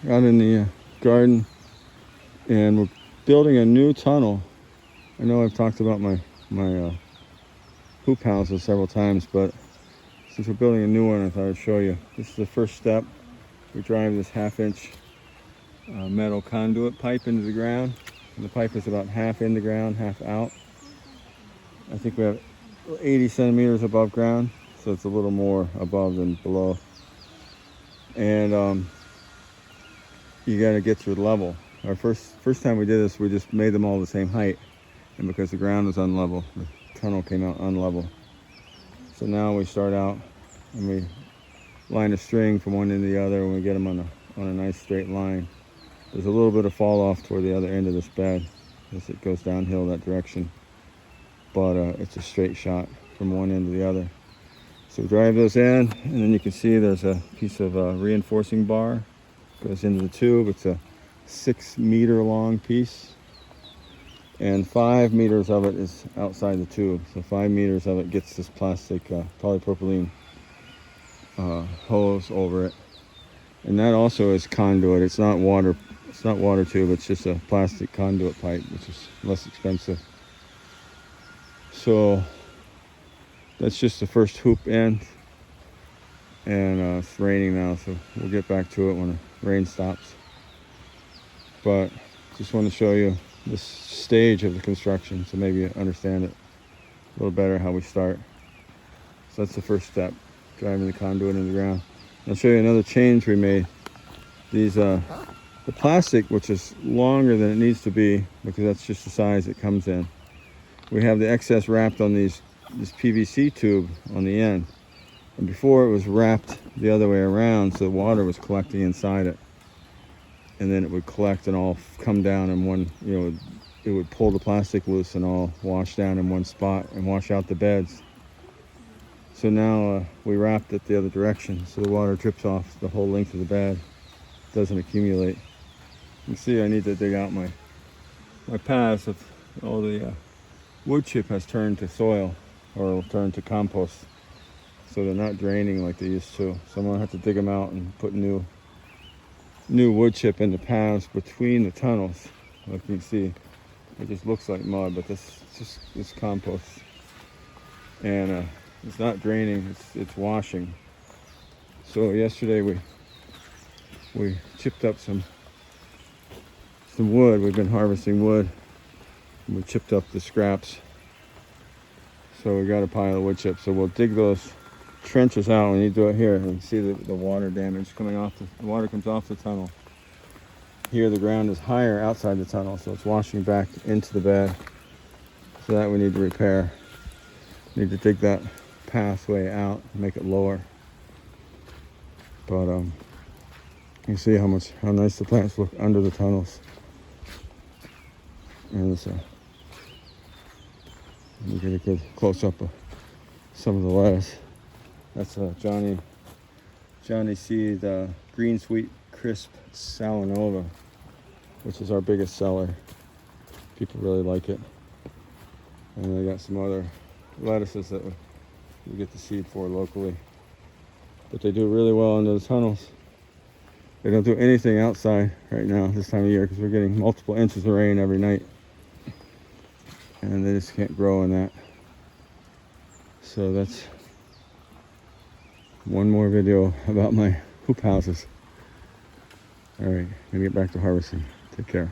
out in the garden, and we're building a new tunnel. I know I've talked about my hoop houses several times, but since we're building a new one, I thought I'd show you. This is the first step. We drive this 1/2 inch metal conduit pipe into the ground, and the pipe is about half in the ground, half out. I think we have 80 centimeters above ground, so it's a little more above than below. And you got to get to the level. Our first time we did this, we just made them all the same height, and because the ground was unlevel, the tunnel came out unlevel. So now we start out and we line a string from one end to the other, and we get them on a nice straight line. There's a little bit of fall off toward the other end of this bed as it goes downhill that direction, but it's a straight shot from one end to the other. So we drive those in, and then you can see there's a piece of reinforcing bar goes into the tube. It's a 6-meter long piece, and 5 meters of it is outside the tube. So 5 meters of it gets this plastic polypropylene hose over it, and that also is conduit. It's not water tube. It's just a plastic conduit pipe, which is less expensive. So that's just the first hoop end, and it's raining now, so we'll get back to it when the rain stops. But just want to show you this stage of the construction, so maybe you understand it a little better how we start. So that's the first step, driving the conduit into the ground. I'll show you another change we made. These the plastic, which is longer than it needs to be because that's just the size it comes in, we have the excess wrapped on this PVC tube on the end, and before it was wrapped the other way around, so the water was collecting inside it, and then it would collect and all come down in one, it would pull the plastic loose and all wash down in one spot and wash out the beds. So now we wrapped it the other direction, so the water drips off the whole length of the bed, doesn't accumulate. You can see I need to dig out my paths of all the wood chip has turned to soil, or turned to compost, so they're not draining like they used to. So I'm gonna have to dig them out and put new wood chip in the paths between the tunnels. Like you can see, it just looks like mud, but it's compost, and it's not draining, it's washing. So yesterday we chipped up some wood. We've been harvesting wood, and we chipped up the scraps. So we got a pile of wood chips. So we'll dig those trenches out. We need to do it here. You can see the water damage coming off. The water comes off the tunnel. Here the ground is higher outside the tunnel, so it's washing back into the bed. So that we need to repair. Need to dig that pathway out and make it lower. But you can see how nice the plants look under the tunnels. And let me get a good close up of some of the lettuce. That's Johnny Seed Green Sweet Crisp Salanova, which is our biggest seller. People really like it. And I got some other lettuces that we get the seed for locally, but they do really well under the tunnels. They don't do anything outside right now this time of year because we're getting multiple inches of rain every night, and they just can't grow in that. So that's one more video about my hoop houses. All right, gonna get back to harvesting. Take care.